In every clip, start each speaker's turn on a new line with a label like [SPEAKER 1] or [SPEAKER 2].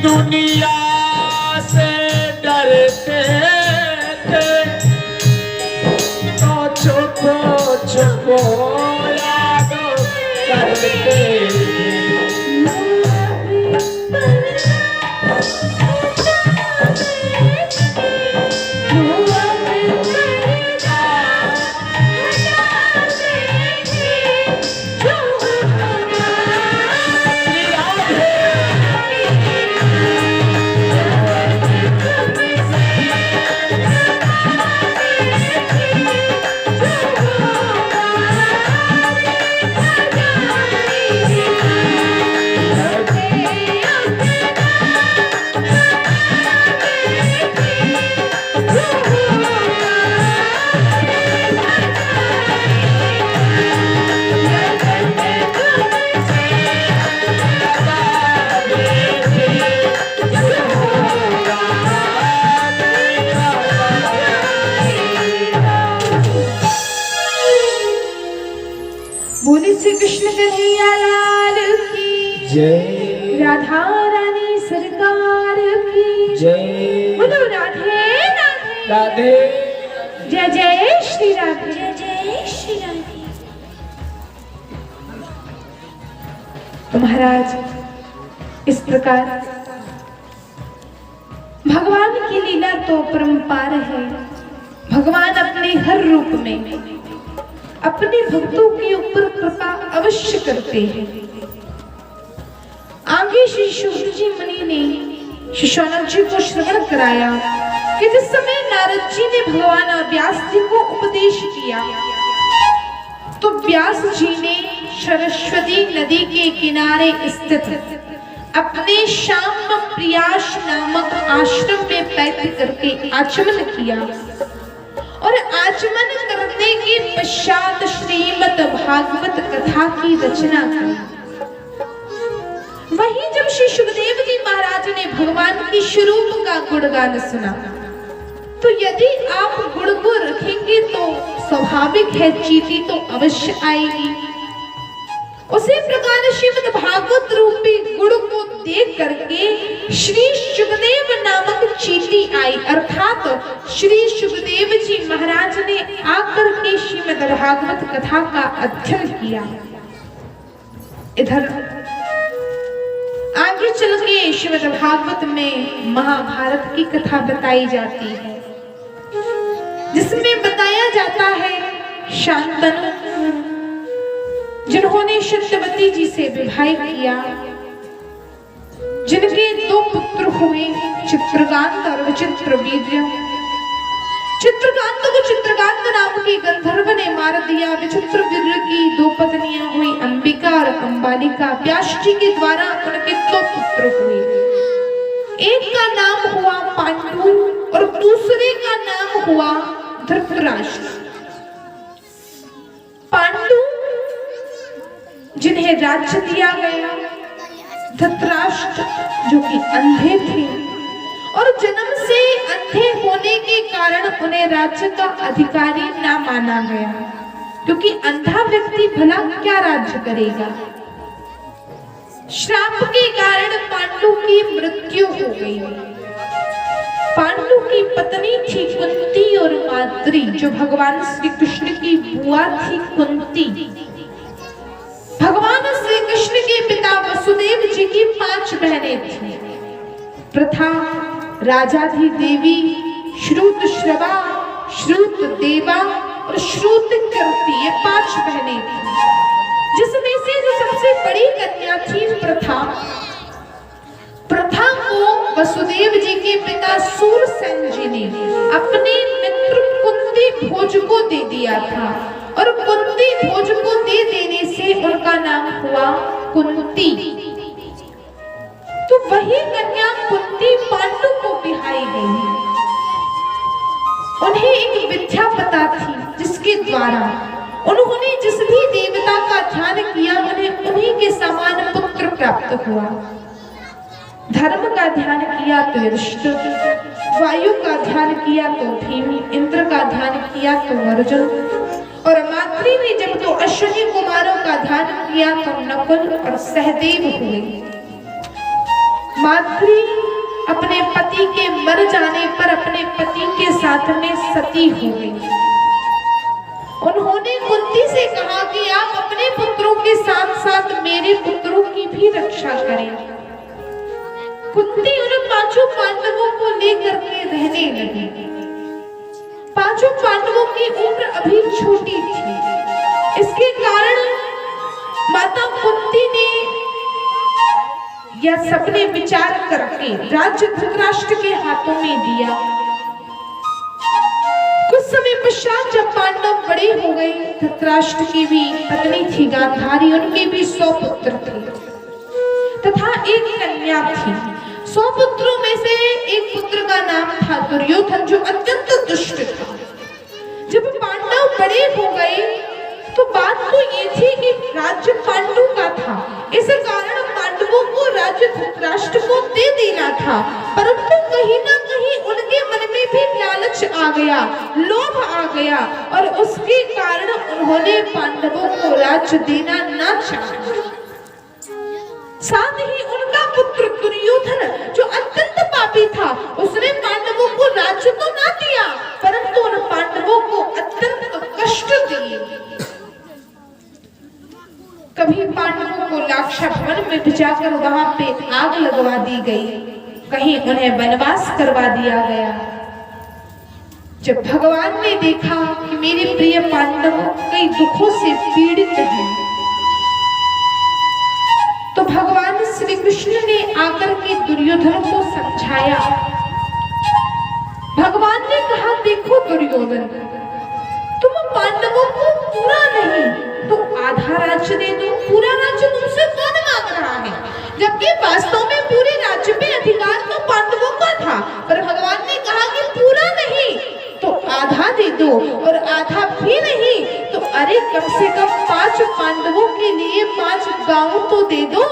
[SPEAKER 1] दुनिया से डरते थे तो छुपो छुपो याद करते थे।
[SPEAKER 2] बोले श्री कृष्ण कन्हैया लाल की
[SPEAKER 1] जय।
[SPEAKER 2] राधा रानी सरकार की
[SPEAKER 1] जय।
[SPEAKER 2] बोलो राधे राधे
[SPEAKER 1] राधे।
[SPEAKER 2] जय जय श्री राधे।
[SPEAKER 3] जय जय श्री राधे।
[SPEAKER 2] तो महाराज इस प्रकार भगवान की लीला तो परंपार है। भगवान अपने हर रूप में अपने भक्तों के ऊपर कृपा अवश्य करते हैं। आगे श्री शुद्ध जी मुनि ने श्री शौनक जी को श्रवण कराया कि जिस समय नारद जी ने भगवान व्यास जी को उपदेश किया तो व्यास जी ने सरस्वती नदी के किनारे स्थित अपने श्याम प्रियाश नामक आश्रम में बैठ करके आचमन किया और आचमन करने के पश्चात श्रीमद् भागवत कथा की रचना की। वहीं जब श्री सुखदेव जी महाराज ने भगवान की स्वरूप का गुणगान सुना तो यदि आप गुण को रखेंगे तो स्वाभाविक है चींटी तो अवश्य आएगी। उसी प्रकार श्रीमद् भागवत रूपी गुण को देख करके श्री सुखदेव नामक चींटी आई, अर्थात श्री सुखदेव जी महाराज ने आकर के श्रीमद् भागवत कथा का अध्ययन किया। इधर आगे चल के श्रीमद् भागवत में महाभारत की कथा बताई जाती है, जिसमें बताया जाता है शांतनु जिन्होंने सत्यवती जी से विवाह किया, जिनके दो पुत्र हुए चित्रकांत और विचित्रवीर्य। चित्रकांत को चित्रकांत नाम के गंधर्व ने मार दिया। विचित्रवीर्य की दो पत्नियां हुई अंबिका और अंबालिका। व्यास जी के द्वारा उनके दो पुत्र हुए, एक का नाम हुआ पांडु और दूसरे का नाम हुआ धृतराष्ट्र। पांडु जिन्हें राज्य दिया गया, धृतराष्ट्र जो कि अंधे थे और जन्म से अंधे होने के कारण उन्हें राज्य का अधिकारी ना माना गया, क्योंकि अंधा व्यक्ति भला क्या राज्य करेगा। श्राप के कारण पांडु की मृत्यु हो गई। पांडु की पत्नी थी कुंती और माद्री, जो भगवान श्री कृष्ण की बुआ थी कुंती। भगवान श्री कृष्ण के पिता वसुदेव जी की 5 बहनें थीं। प्रथा, राजाधिदेवी, श्रुतश्रवा, श्रुतदेवा और श्रुतकीर्ति, ये 5 बहनें थीं, जिसमें से जो सबसे बड़ी कन्या थी प्रथा। प्रथा को वसुदेव जी के पिता सूरसेन जी ने अपने मित्र कुंती भोज को दे दिया था और कुंती भोज को दे देने से उनका नाम हुआ कुंती। तो वही कन्या कुंती पांडु को बिहाई गई। उन्हें एक विद्या पता थी जिसके द्वारा उन्होंने जिस भी देवता का ध्यान किया उन्हें उन्हीं के समान पुत्र प्राप्त हुआ। धर्म का ध्यान किया तो युधिष्ठिर, वायु का ध्यान किया तो भीम, इंद्र का ध्यान किया तो अर्जुन और माद्री ने जब तो अश्विनी कुमारों का ध्यान किया तो नकुल और सहदेव हुए। माद्री अपने पति के मर जाने पर अपने पति के साथ में सती हो गई। उन्होंने कुंती से कहा कि आप अपने पुत्रों के साथ साथ मेरे पुत्रों की भी रक्षा करें। कुंती उन पांचों पांडवों को लेकर के रहने लगी। पांचों पांडवों की उम्र अभी छोटी थी। इसके कारण माता कुंती ने यह सपने विचार करके राज्य धृतराष्ट्र के हाथों में दिया। कुछ समय पश्चात जब पांडव बड़े हो गए, धृतराष्ट्र की भी पत्नी थी गांधारी, उनके भी 100 पुत्र थे तथा एक कन्या थी। 100 पुत्रों में से एक पुत्र का नाम था दुर्योधन, जो अत्यंत दुष्ट था। जब पांडव बड़े हो गए तो बात तो ये थी कि राज्य पांडु का था, इस कारण पांडवों को राज्य धृतराष्ट्र को दे देना था। परंतु कहीं ना कहीं उनके मन में भी लालच आ गया, लोभ आ गया और उसके कारण उन्होंने पांडवों को राज्य देना ना चाहा। साथ ही उनका पुत्र दुर्योधन जो अत्यंत पापी था, उसने पांडवों को राज्य तो ना दिया परंतु उन पांडवों को अत्यंत कष्ट दिए। कभी पांडवों को लाक्षा भवन में भिजाकर वहां पे आग लगवा दी गई, कहीं उन्हें वनवास करवा दिया गया। जब भगवान ने देखा कि मेरे प्रिय पांडव कई दुखों से पीड़ित हैं, तो भगवान श्री कृष्ण ने आकर के दुर्योधन को समझाया। भगवान ने कहा, देखो दुर्योधन, तुम पांडवों को पूरा नहीं तो आधा राज्य दे दो। पूरा राज्य तुमसे कौन मांग रहा है? जबकि वास्तव में पूरे राज्य पे अधिकार तो पांडवों का था, पर भगवान ने कहा कि पूरा नहीं तो आधा दे दो, और आधा भी नहीं तो अरे कम से कम 5 पांडवों के लिए 5 गांव तो दे दो।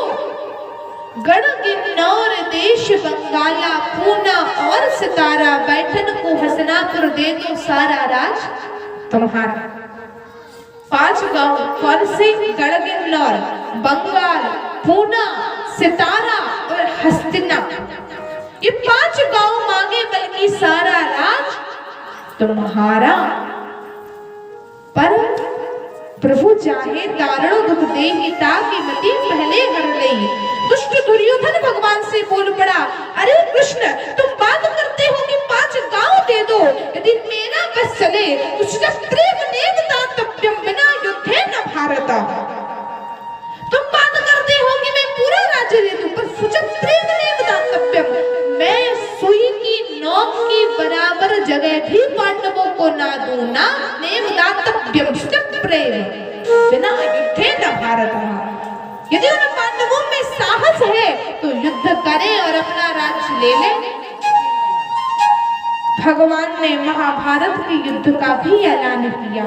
[SPEAKER 2] गढ़ किन्नौर देश बंगाला पूना और सितारा, बैठन को हसनापुर दे दो सारा राज तुम्हारा। 5 गांव कौन से? गढ़ किन्नौर, बंगाल, पूना, सितारा और हस्तिनापुर, ये 5 गांव मांगे, बल्कि सारा राज तुम्हारा। पर प्रभु चाहे दारुण दुख देहि ताकि मति पहले हर लई। दुष्ट दुर्योधन भगवान से बोल पड़ा, अरे कृष्ण, तुम बात करते हो कि 5 गांव दे दो, यदि मेरा बस चले तो क्षत्रिय नेवतातव्यम बिना युद्धे न भारत। तुम बात करते हो कि मैं पूरा राज्य दे दूं, पर क्षत्रिय नेवतातव्यम, मैं सुई की नोक की बराबर जगह भी पांडवों को ना दूं ना। नेवतातव्यम प्रेम बिना युद्धे न भारत। यदि उन पांडवों में साहस है तो युद्ध करें और अपना राज्य ले लें। भगवान ने महाभारत के युद्ध का भी ऐलान किया।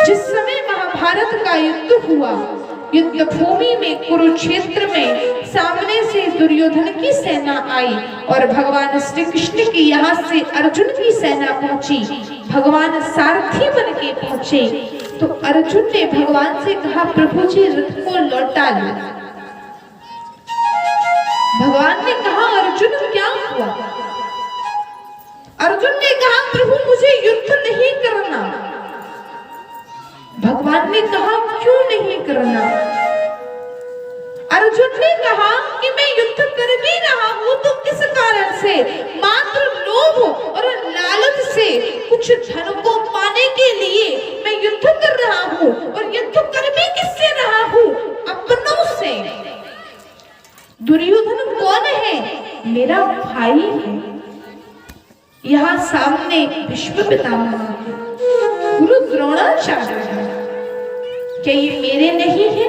[SPEAKER 2] जिस समय महाभारत का युद्ध हुआ, युद्ध भूमि में कुरुक्षेत्र में सामने से दुर्योधन की सेना आई और भगवान श्री कृष्ण की यहाँ से अर्जुन की सेना पहुंची। भगवान सारथी बन के पहुंचे तो अर्जुन ने भगवान से कहा, प्रभु जी रथ को लौटा लो। भगवान ने कहा, अर्जुन क्या हुआ? अर्जुन ने कहा, प्रभु मुझे युद्ध नहीं करना। भगवान ने कहा, क्यों नहीं करना? अर्जुन ने कहा कि मैं युद्ध कर भी रहा हूं तो किस कारण से? मात्र लोभ और लालच से, कुछ धन को पाने के लिए मैं युद्ध कर रहा हूं, और युद्ध कर भी किससे रहा हूं? अपनों से। दुर्योधन कौन है? मेरा भाई है। यहाँ सामने भीष्म पितामह है, गुरु द्रोणाचार्य है। क्या ये मेरे नहीं है?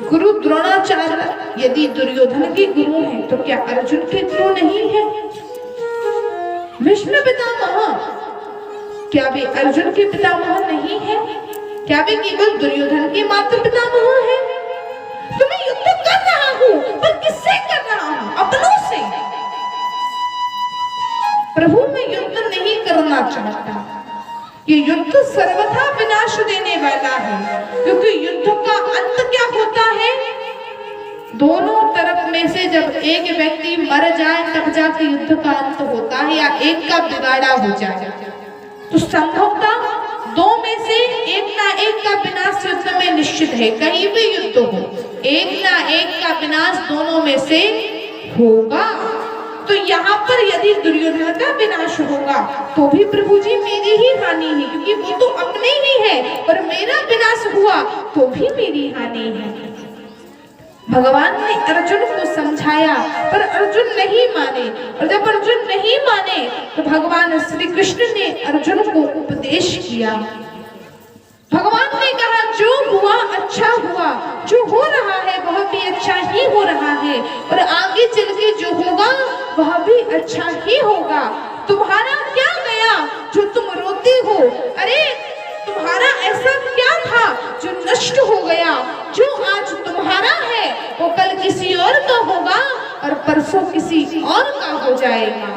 [SPEAKER 2] गुरु द्रोणाचार्य यदि दुर्योधन के गुरु हैं तो क्या अर्जुन के गुरु नहीं है? भीष्म पितामह क्या वे अर्जुन के पितामह नहीं है? क्या वे केवल दुर्योधन के मात्र पितामह हैं? तो मैं युद्ध कर रहा हूं, पर किससे कर रहा हूं? अपनों से। प्रभु मैं युद्ध नहीं करना चाहता। ये युद्ध सर्वथा विनाश देने वाला है, क्योंकि युद्ध का अंत क्या होता है? दोनों तरफ में से जब एक व्यक्ति मर जाए तब जाके युद्ध का अंत होता है या एक का बिगाड़ा हो जाए। तो संभवतः दो में से एक ना एक का विनाश युद्ध में निश्चित है। कहीं भी युद्ध हो, एक ना एक का विनाश दोनों में से होगा। तो यहाँ पर यदि दुर्योधन का विनाश होगा तो भी प्रभु जी मेरी ही हानि है, क्योंकि वो तो अपने ही है, और मेरा विनाश हुआ तो भी मेरी हानि है। भगवान ने अर्जुन को समझाया पर अर्जुन नहीं माने, और जब अर्जुन नहीं माने तो भगवान श्री कृष्ण ने अर्जुन को उपदेश किया। भगवान ने कहा जो हुआ अच्छा हुआ, जो हो रहा है वह भी अच्छा ही हो रहा है, और आगे चल के जो होगा वह भी अच्छा ही होगा। तुम्हारा क्या गया जो तुम रोती हो? अरे तुम्हारा ऐसा क्या था जो नष्ट हो गया? जो आज तुम्हारा है वो कल किसी और का होगा और परसों किसी और का हो जाएगा।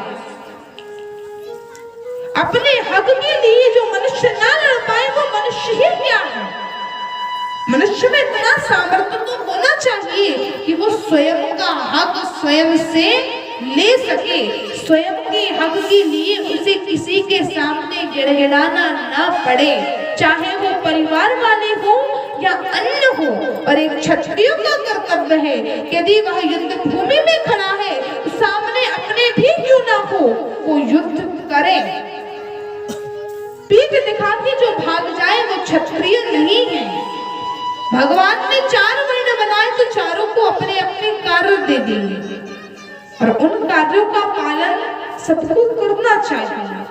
[SPEAKER 2] अपने हक के लिए जो मनुष्य ना लड़ पाए वो मनुष्य ही क्या है? मनुष्य में इतना सामर्थ्य तो होना चाहिए कि वो स्वयं का हक स्वयं से ले सके, स्वयं के हक के लिए उसे किसी के सामने गिड़गिड़ाना ना पड़े, चाहे वो परिवार वाले हो या अन्य हो। और एक क्षत्रिय का कर्तव्य है यदि वह युद्ध भूमि में खड़ा है तो सामने अपने भी क्यों ना हो वो युद्ध करे। पीठ दिखा के जो भाग जाए वो क्षत्रिय नहीं है। भगवान ने 4 वर्ण बनाए तो चारों को अपने अपने कार्य दे दिए, और उन कार्यों का पालन सबको करना चाहिए।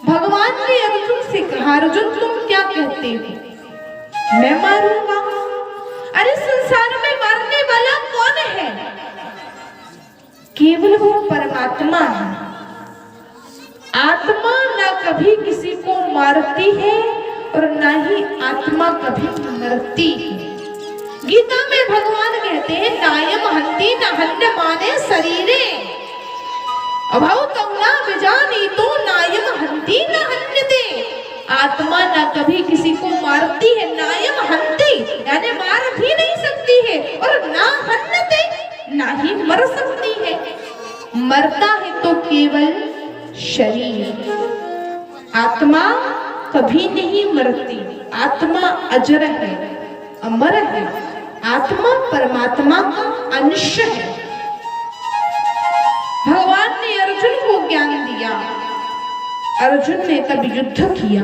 [SPEAKER 2] भगवान ने अर्जुन से कहा, अर्जुन तुम क्या कहते हो? मैं मारूंगा? अरे संसार में मारने वाला कौन है? केवल वो परमात्मा है। आत्मा ना कभी किसी को मारती है और ना ही आत्मा कभी मरती है। गीता में भगवान कहते हैं नायम हन्ति न हन्यमाने शरीरे अभवतं न विजानीतो नायम हन्ति न हन्यते। आत्मा ना कभी किसी को मारती है, नायम हन्ति यानी मार भी नहीं सकती है, और ना हन्यते ना ही मर सकती है। मरता है तो केवल शरीर, आत्मा कभी नहीं मरती। आत्मा अजर है, अमर है। आत्मा परमात्मा का अंश है। भगवान ने अर्जुन को ज्ञान दिया, अर्जुन ने तब युद्ध किया।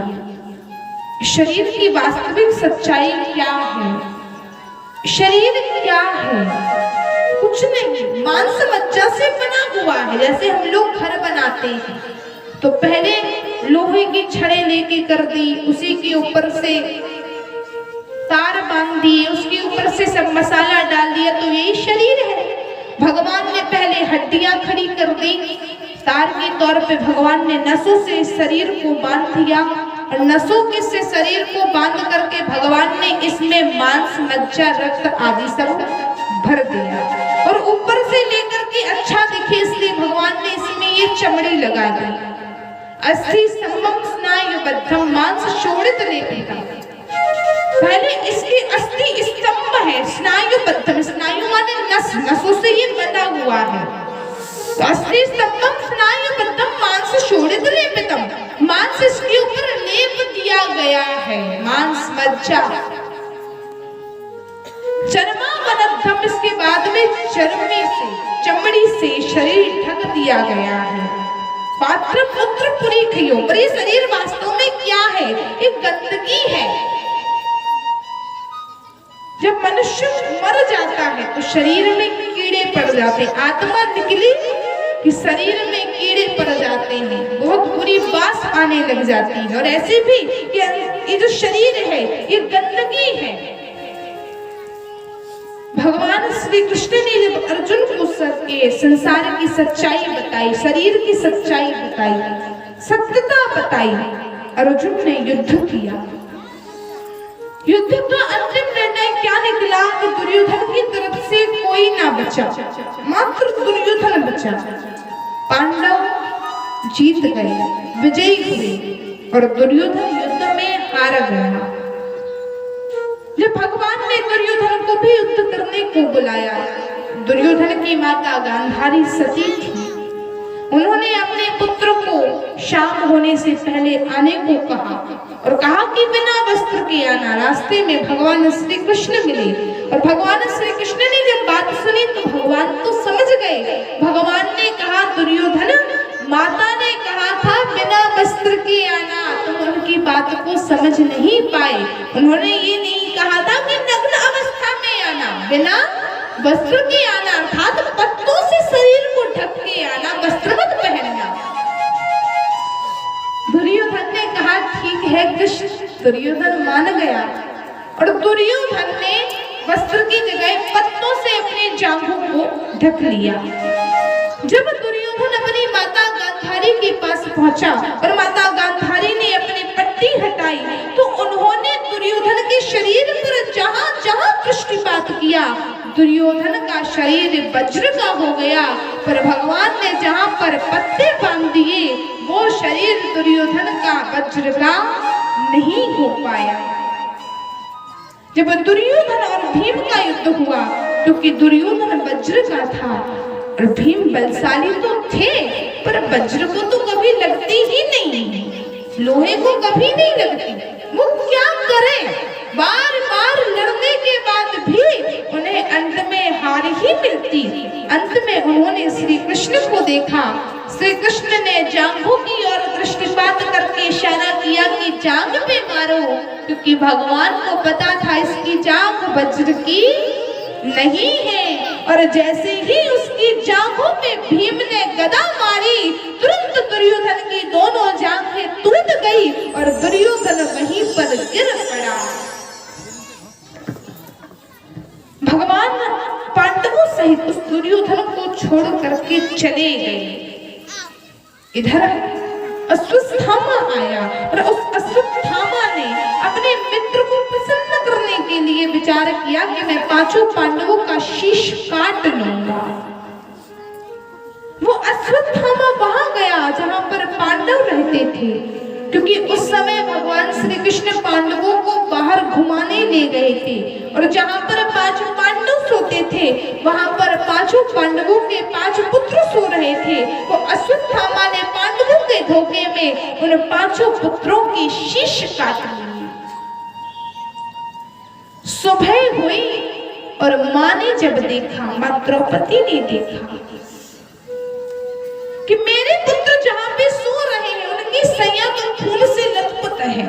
[SPEAKER 2] शरीर की वास्तविक सच्चाई क्या है? शरीर क्या है? कुछ नहीं, मांस मज्जा से बना हुआ है। जैसे हम लोग घर बनाते हैं तो पहले लोहे की छड़े लेके कर दी, उसी के ऊपर से तार बांध दिए, उसके ऊपर से सब मसाला डाल दिया, तो यही शरीर है। भगवान ने पहले हड्डियां खड़ी कर दी, तार के तौर पे भगवान ने नसों से शरीर को बांध दिया, और नसों के से शरीर को बांध करके भगवान ने इसमें मांस मज्जा रक्त आदि सब भर दिया, और ऊपर से लेकर के अच्छा दिखे इसलिए भगवान ने इसमें ये चमड़ी लगा दी। अस्थि स्तंभम स्नायुबद्धम मांस शोणित लेपितम। पहले इसकी अस्थि स्तंभ है, स्नायुबद्धम, स्नायु माने नस, नसों से ये बना हुआ है। तो अस्थि स्तंभम स्नायुबद्धम मांस शोणित लेपितम, मांस इसके ऊपर लेप दिया गया है, मांस मज्जा। चर्मावनद्धम, इसके बाद में चर्मे से, चमड़ी से शरीर ढक दिया गया है। पात्र पुत्र पुरी खियो, पर ये शरीर वास्तव में क्या है? एक गंदगी है। जब मनुष्य मर जाता है तो शरीर में कीड़े पड़ जाते हैं। आत्मा निकली कि शरीर में कीड़े पड़ जाते हैं, बहुत बुरी बास आने लग जाती है। और ऐसे भी ये जो शरीर है ये गंदगी है। भगवान श्री कृष्ण ने जब अर्जुन को संसार की सच्चाई बताई, शरीर की सच्चाई बताई, सत्यता बताई, अर्जुन ने युद्ध किया। युद्ध का अंतिम निर्णय क्या निकला कि दुर्योधन की तरफ से कोई ना बचा, मात्र दुर्योधन बचा। पांडव जीत गए, विजयी हुए, और दुर्योधन युद्ध में हार गया। जब भगवान ने दुर्योधन को भी युद्ध करने को बुलाया। दुर्योधन की माता गांधारी सती थी। उन्होंने अपने पुत्र को शाम होने से पहले आने को कहा और कहा कि बिना वस्त्र के आना। रास्ते में भगवान श्री कृष्ण मिले और भगवान श्री कृष्ण ने जब बात सुनी तो भगवान तो समझ गए। भगवान ने कहा, दुर्योधन, माता ने कहा था बिना वस्त्र के आना, तुम उनकी बात को समझ नहीं पाए। उन्होंने ये नहीं कहा था कि नग्न अवस्था में आना, बिना वस्त्र के आना अर्थात पत्तों से शरीर को ढक के आना, वस्त्र मत पहनना। दुर्योधन ने कहा, ठीक है कृष्ण। दुर्योधन मान गया और दुर्योधन ने वस्त्र की जगह पत्तों से अपने जांघों को ढक लिया। जब दुर्योधन अपनी माता गांधारी के पास पहुंचा और माता गांधारी ने अपनी पट्टी हटाई तो उन्होंने दुर्योधन के शरीर पर जहां जहां दृष्टिपात किया, दुर्योधन का शरीर वज्र का हो गया। पर भगवान ने जहां पर पत्ते बांध दिए वो शरीर दुर्योधन का वज्र का नहीं हो पाया। जब दुर्योधन और भीम का युद्ध हुआ, क्योंकि दुर्योधन वज्र का था और भीम बलशाली तो थे पर वज्र को तो कभी लगती ही नहीं, लोहे को कभी नहीं लगती। वो क्या करें, बार बार लड़ने के बाद भी उन्हें अंत में हार ही मिलती। अंत में उन्होंने श्री कृष्ण को देखा। श्री कृष्ण ने जांघों की ओर दृष्टिपात करके इशारा किया कि जांघ पे मारो, क्योंकि भगवान को पता था इसकी जांघ वज्र की नहीं है। और जैसे ही उसकी जांघों पे भीम ने गदा मारी, तुरंत दुर्योधन की दोनों जांघें टूट गई और दुर्योधन वहीं पर गिर पड़ा। भगवान पांडवों सहित उस दुर्योधन को छोड़ करके चले गए। इधर अश्वत्थामा आया और उस अश्वत्थामा ने अपने मित्र को प्रसन्न करने के लिए विचार किया कि मैं 5 पांडवों का शीश काट लूंगा। वो अश्वत्थामा वहां गया जहां पर पांडव रहते थे, क्योंकि उस समय भगवान श्री कृष्ण पांडवों को बाहर घुमाने ले गए थे और जहां पर 5 पांडव सोते थे वहां पर 5 पांडवों के 5 पुत्र सो रहे थे। वो अश्वत्थामा ने पांडवों के धोखे में उन 5 पुत्रों की शीश काट ली। सुबह हुई और मां ने जब देखा, मां द्रौपदी ने देखा कि मेरे पुत्र जहां पे सो रहे हैं उनकी सैया तो खून से लथपथ है,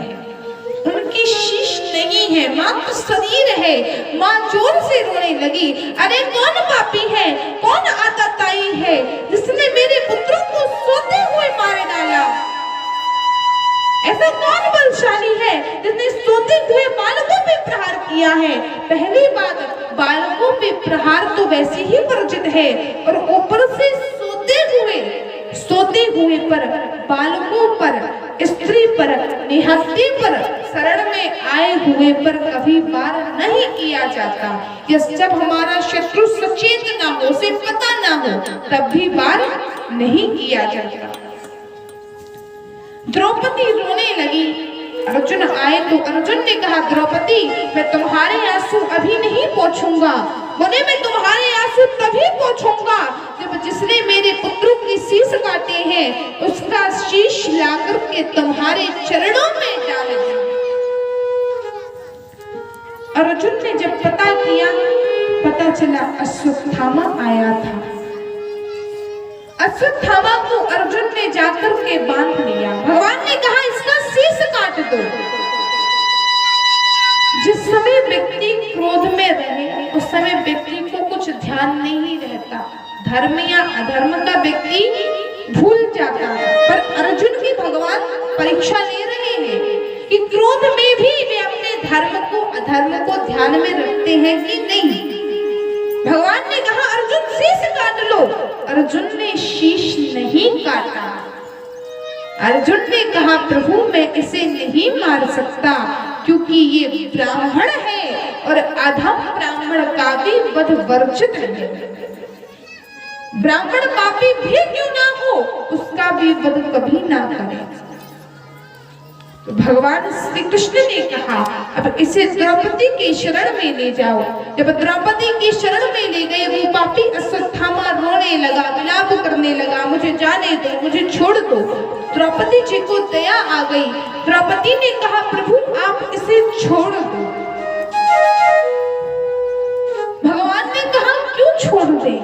[SPEAKER 2] उनकी शीश नहीं है, मात्र शरीर है। मां जोर से रोने लगी, अरे कौन पापी है, कौन आतताई है जिसने मेरे पुत्रों को सोते हुए मार डाला? ऐसा कौन बलशाली है जिसने सोते हुए बालकों पे प्रहार किया है? पहली बात, बालकों पे प्रहार तो वैसे ही वर्जित है और ऊपर से सोते हुए पर, बालकों पर, स्त्री पर, निहत्थे पर, शरण में आए हुए पर कभी वार नहीं किया जाता। जब हमारा शत्रु सचेत ना हो, उसे पता ना हो, तब भी वार नहीं किया जाता। द्रौपदी रोने लगी। अर्जुन आए तो अर्जुन ने कहा, द्रौपदी मैं तुम्हारे आंसू अभी नहीं पोंछूंगा, बोले मैं तुम्हारे आंसू तभी पोंछूंगा जब जिसने मेरे पुत्रों की शीश काटे हैं उसका शीश लाकर के तुम्हारे चरणों में डाल दूं। अर्जुन ने जब पता किया, पता चला अश्वत्थामा आया था। अश्वत्थामा को अर्जुन ने जाकर के बांध लिया। भगवान ने कहा इसका शीश काट दो। जिस समय व्यक्ति क्रोध में रहे उस समय व्यक्ति को कुछ ध्यान नहीं रहता, धर्म या अधर्म का व्यक्ति भूल जाता है। पर अर्जुन की भगवान परीक्षा ले रहे हैं कि क्रोध में भी वे अपने धर्म को अधर्म को ध्यान में रखते हैं कि नहीं। भगवान ने कहा अर्जुन शीश काट लो। अर्जुन ने शीश नहीं काटा। अर्जुन ने कहा प्रभु मैं इसे नहीं मार सकता क्योंकि ये ब्राह्मण है और अधम ब्राह्मण का भी वध वर्जित है। ब्राह्मण पापी भी क्यों ना हो उसका भी वध कभी ना करे। भगवान श्री कृष्ण ने कहा अब इसे द्रौपदी के शरण में ले जाओ। जब द्रौपदी के शरण में ले गए, वो पापी अश्वत्थामा रोने लगा, विलाप करने लगा, मुझे जाने दो, मुझे छोड़ दो। द्रौपदी जी को दया आ गई। द्रौपदी ने कहा प्रभु आप इसे छोड़ दो। भगवान ने कहा क्यों छोड़ दे?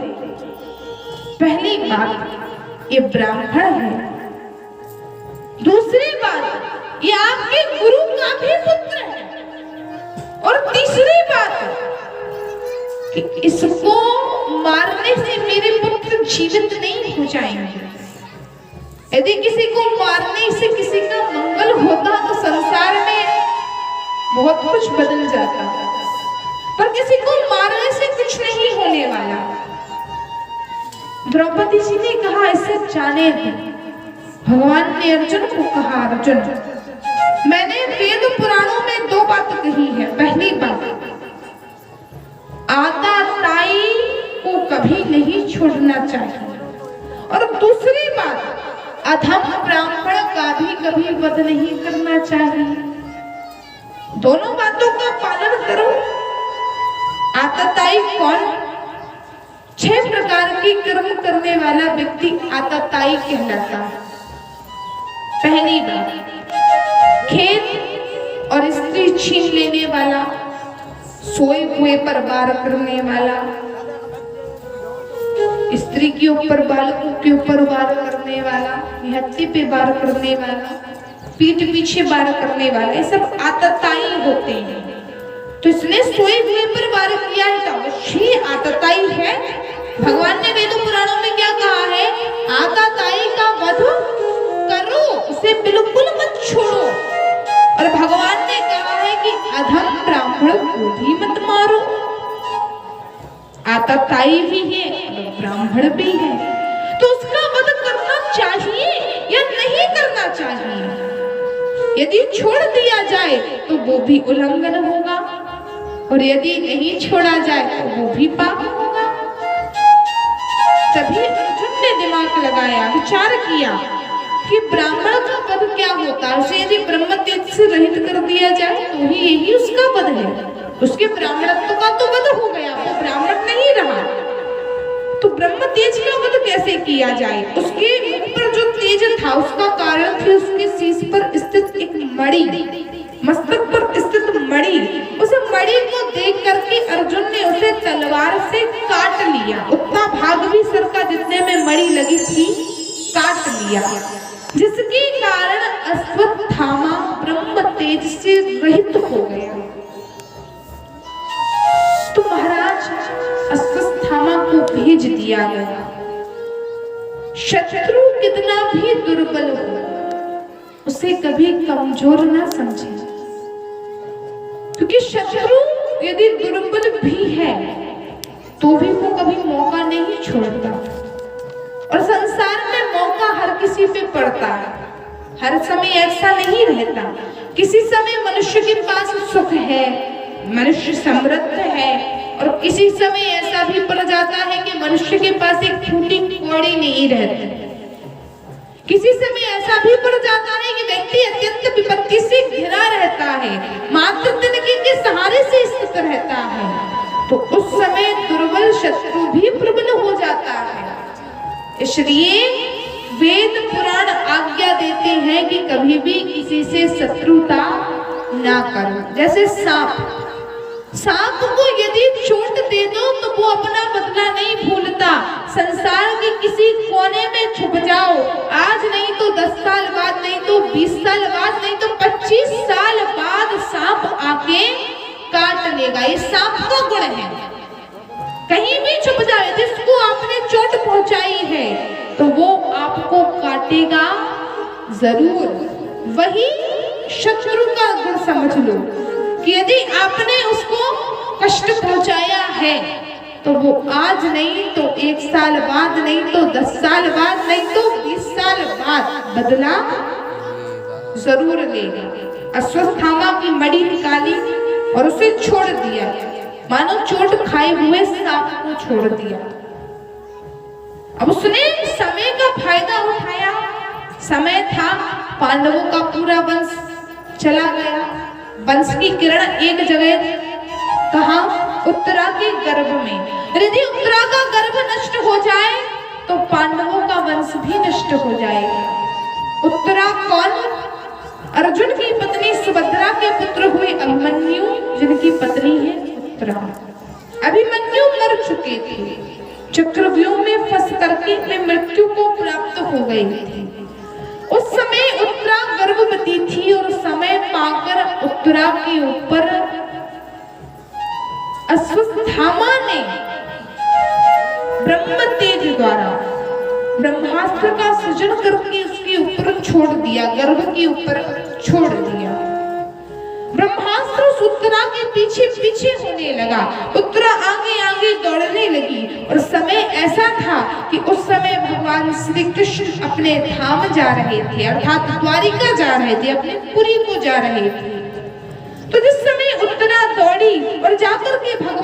[SPEAKER 2] पहली बात ये ब्राह्मण है, दूसरी बात ये आपके गुरु का भी पुत्र है, और तीसरी बात कि इसको मारने से मेरे पुत्र जीवित नहीं हो जाएंगे। यदि किसी को मारने से किसी का मंगल होता तो संसार में बहुत कुछ बदल जाता, पर किसी को मारने से कुछ नहीं होने वाला। द्रौपदी जी ने कहा इसे जाने दो। भगवान ने अर्जुन को कहा अर्जुन मैंने वेद पुराणों में दो बात कही है। पहली बात आताताई को कभी नहीं छोड़ना चाहिए, और दूसरी बात अधम ब्राह्मण का भी कभी वध नहीं करना चाहिए। दोनों बातों का पालन करो। आताताई कौन? 6 प्रकार के कर्म करने वाला व्यक्ति आताताई कहलाता है। पहली बात खेत और स्त्री छीन लेने वाला, सोए हुए पर वार करने वाला, स्त्री के ऊपर बालकों के ऊपर वार करने वाला, निहत्थे पे वार करने वाला, पीठ पीछे वार करने वाला, ये सब आतताई होते हैं। तो इसने सोए हुए पर वार किया है तो अवश्य आतताई है। भगवान ने वेद पुराणों में क्या कहा है? आतताई का वध करो, उसे बिल्कुल मत छोड़ो। और भगवान ने कहा है कि अधम ब्राह्मण को भी मत मारो। आतताई भी है, ब्राह्मण भी है, तो उसका वध करना चाहिए या नहीं करना चाहिए? यदि छोड़ दिया जाए तो वो भी उल्लंघन होगा, और यदि नहीं छोड़ा जाए तो वो भी पाप होगा। तभी अर्जुन ने दिमाग लगाया, विचार किया कि ब्राह्मण का वध क्या होता है। उसे यदि ब्रह्म तेज से रहित कर दिया जाए तो ही यही उसका वध है। उसके ब्राह्मणत्व का तो वध हो गया, वो ब्राह्मण नहीं रहा। तो ब्रह्म तेज का वध कैसे किया जाए? उसके मुख पर जो तेज था उसका कारण थी उसके शीश पर स्थित एक मणि, मस्तक पर स्थित मणि। उस मणि को देख करके अर्जुन ने उसे तलवार से काट लिया। उतना भाग भी सर का जितने में मणि लगी थी काट लिया, जिसके कारण अश्वत्थामा ब्रह्म तेज से रहित हो गया। तो महाराज अश्वत्थामा को भेज दिया गया। शत्रु कितना भी दुर्बल हो उसे कभी कमजोर ना समझे, क्योंकि शत्रु यदि दुर्बल भी है तो भी वो कभी मौका नहीं छोड़ता। और संसार में मौका हर किसी पे पड़ता है, हर समय ऐसा नहीं रहता। किसी समय मनुष्य के पास सुख है, मनुष्य समृद्ध है, और किसी समय ऐसा भी पड़ जाता है कि मनुष्य के पास एक फूटी कौड़ी नहीं रहती। किसी समय ऐसा भी पड़ जाता है कि व्यक्ति अत्यंत विपत्ति से घिरा रहता है, मात्र तिनके के सहारे से स्थित रहता है। तो उस समय दुर्बल शत्रु भी प्रबल हो जाता है। इसलिए वेद पुराण आज्ञा देते हैं कि कभी भी किसी से शत्रुता ना करो। जैसे सांप को यदि चोट दे दो तो वो अपना बदला नहीं भूलता। संसार के किसी कोने में छुप जाओ, आज नहीं तो 10 साल बाद, नहीं तो 20 साल बाद, नहीं तो 25 साल बाद सांप आके काट लेगा। ये सांप का गुण है, कहीं भी छुप जाए, जिसको आपने चोट पहुंचाई है तो वो आपको काटेगा जरूर। वही शत्रु का गुण समझ लो कि यदि आपने उसको कष्ट पहुंचाया है तो वो आज नहीं तो 1 साल बाद, नहीं तो 10 साल बाद, नहीं तो 20 साल बाद बदला जरूर लेगा। अश्वत्थामा की मणि निकाली और उसे छोड़ दिया, मानो चोट खाए हुए सांप को छोड़ दिया। अब उसने समय का फायदा उठाया। समय था, पांडवों का पूरा वंश चला गया। वंश की किरण एक जगह, कहा? उत्तरा के गर्भ में। यदि उत्तरा का गर्भ नष्ट हो जाए तो पांडवों का वंश भी नष्ट हो जाएगा। उत्तरा कौन? अर्जुन की पत्नी सुभद्रा के पुत्र हुए अभिमन्यु, जिनकी पत्नी है उत्तरा। अभिमन्यु मर चुके थे, चक्रव्यूह में फंस करके वे मृत्यु को प्राप्त हो गए थे। उस समय उत्तरा गर्भवती थी और समय पाकर उत्तरा के ऊपर अश्वत्थामा ने ब्रह्म तेज द्वारा ब्रह्मास्त्र का सृजन करके उसके ऊपर छोड़ दिया, गर्भ के ऊपर छोड़ दिया। ब्रह्मास्त्र उस उत्तरा के पीछे पीछे होने लगा, उत्तरा आगे आगे दौड़ने लगी। और समय ऐसा था कि उस समय भगवान श्री कृष्ण अपने धाम जा रहे थे, अर्थात द्वारिका जा रहे थे, अपने पुरी को जा रहे थे। तो जिस समय उत्तरा दौड़ी और जाकर के भगवान